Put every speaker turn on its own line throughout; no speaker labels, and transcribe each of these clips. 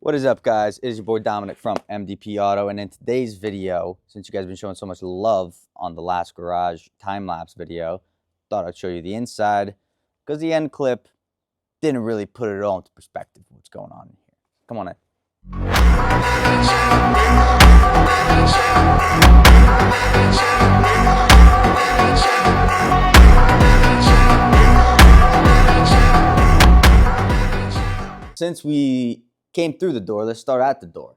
What is up, guys? It is your boy Dominic from MDP Auto, and in today's video, since you guys have been showing so much love on the last garage time-lapse video, thought I'd show you the inside, because the end clip didn't really put it all into perspective what's going on in here. Come on in. Since we came through the door, let's start at the door.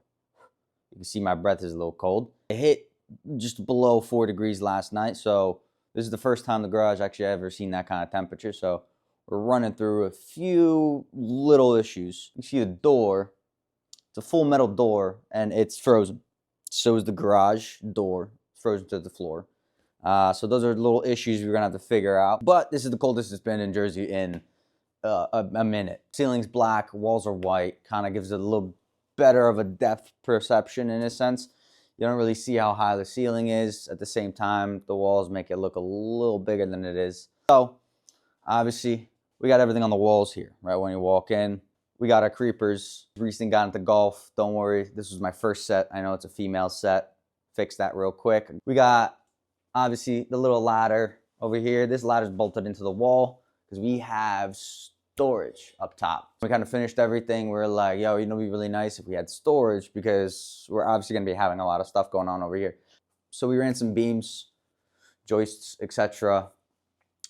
You can see my breath is a little cold. It hit just below 4 degrees last night, so this is the first time the garage actually ever seen that kind of temperature. So we're running through a few little issues. You see the door, it's a full metal door and it's frozen. So is the garage door, frozen to the floor. So those are little issues we're gonna have to figure out. But this is the coldest it's been in Jersey in a minute. Ceiling's black, walls are white, kind of gives it a little better of a depth perception in a sense. You don't really see how high the ceiling is. At the same time, the walls make it look a little bigger than it is. So obviously we got everything on the walls here, right? When you walk in, we got our creepers. Recently got into golf. Don't worry, this was my first set. I know it's a female set. Fix that real quick. We got obviously the little ladder over here. This ladder's bolted into the wall because we have storage up top. We kind of finished everything. We're like, yo, you know, it'd be really nice if we had storage because we're obviously going to be having a lot of stuff going on over here. So we ran some beams, joists, etc.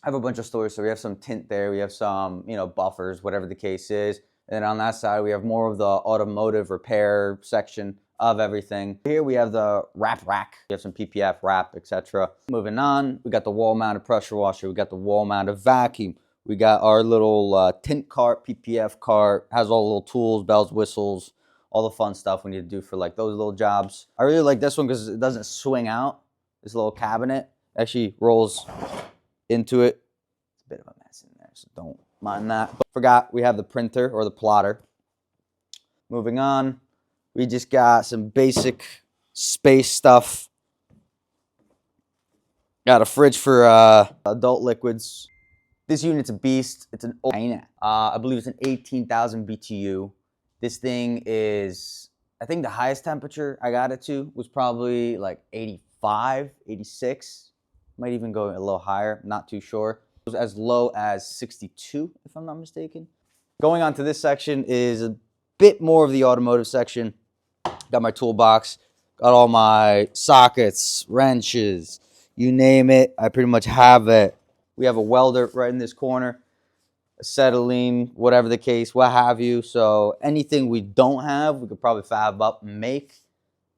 I have a bunch of storage. So we have some tint there. We have some, you know, buffers, whatever the case is. And then on that side, we have more of the automotive repair section of everything. Here we have the wrap rack. We have some PPF wrap, etc. Moving on, we got the wall-mounted pressure washer. We got the wall-mounted vacuum. We got our little tint cart, PPF cart. Has all the little tools, bells, whistles, all the fun stuff we need to do for like those little jobs. I really like this one because it doesn't swing out. This little cabinet actually rolls into it. It's a bit of a mess in there, so don't mind that. But forgot we have the printer or the plotter. Moving on, we just got some basic space stuff. Got a fridge for adult liquids. This unit's a beast. It's an I believe it's an 18,000 BTU. This thing is, I think the highest temperature I got it to was probably like 85, 86. Might even go a little higher, not too sure. It was as low as 62, if I'm not mistaken. Going on to this section is a bit more of the automotive section. Got my toolbox, got all my sockets, wrenches, you name it, I pretty much have it. We have a welder right in this corner, acetylene, whatever the case, what have you. So anything we don't have, we could probably fab up and make.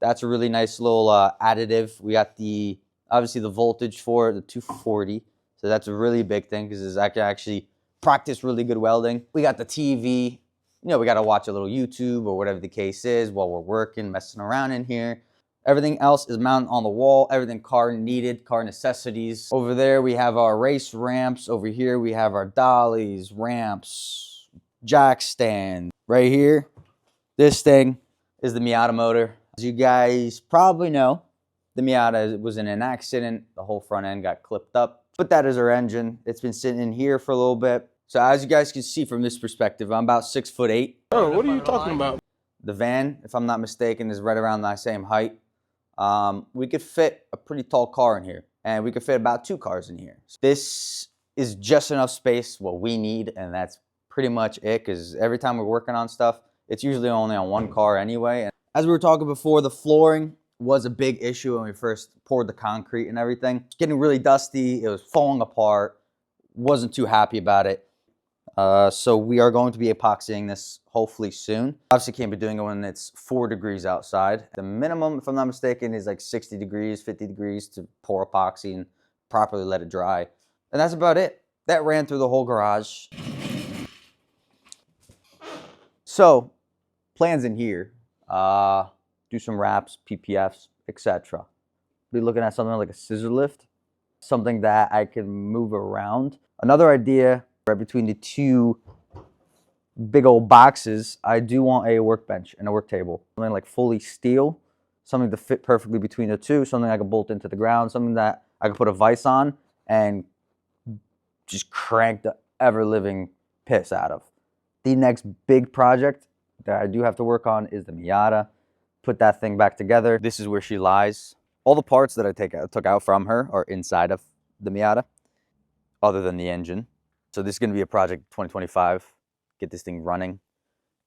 That's a really nice little additive. We got the, obviously the voltage for it, the 240. So that's a really big thing because I can actually practice really good welding. We got the TV. You know, we got to watch a little YouTube or whatever the case is while we're working, messing around in here. Everything else is mounted on the wall. Everything car needed, car necessities. Over there, we have our race ramps. Over here, we have our dollies, ramps, jack stand. Right here, this thing is the Miata motor. As you guys probably know, the Miata was in an accident. The whole front end got clipped up. But that is our engine. It's been sitting in here for a little bit. So as you guys can see from this perspective, I'm about 6'8".
Oh, what are you talking about?
The van, if I'm not mistaken, is right around the same height. We could fit a pretty tall car in here, and we could fit about 2 cars in here. This is just enough space what we need, and that's pretty much it, because every time we're working on stuff, it's usually only on 1 car anyway. And as we were talking before, the flooring was a big issue when we first poured the concrete and everything. It's getting really dusty. It was falling apart. Wasn't too happy about it. So we are going to be epoxying this hopefully soon. Obviously can't be doing it when it's 4 degrees outside. The minimum, if I'm not mistaken, is like 60 degrees, 50 degrees to pour epoxy and properly let it dry. And that's about it. That ran through the whole garage. So plans in here, do some wraps, PPFs, etc. Be looking at something like a scissor lift, something that I can move around. Another idea, right between the 2 big old boxes, I do want a workbench and a work table. Something like fully steel, something to fit perfectly between the 2, something I can bolt into the ground, something that I can put a vise on and just crank the ever-living piss out of. The next big project that I do have to work on is the Miata. Put that thing back together. This is where she lies. All the parts that I took out from her are inside of the Miata, other than the engine. So this is going to be a project 2025. Get this thing running,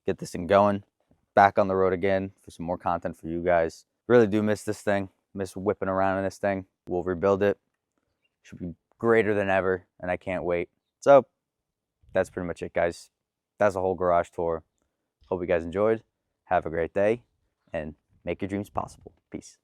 get this thing going, back on the road again for some more content for you guys. Really do miss this thing, miss whipping around in this thing. We'll rebuild it. Should be greater than ever, and I can't wait. So that's pretty much it, guys. That's the whole garage tour. Hope you guys enjoyed. Have a great day, and make your dreams possible. Peace.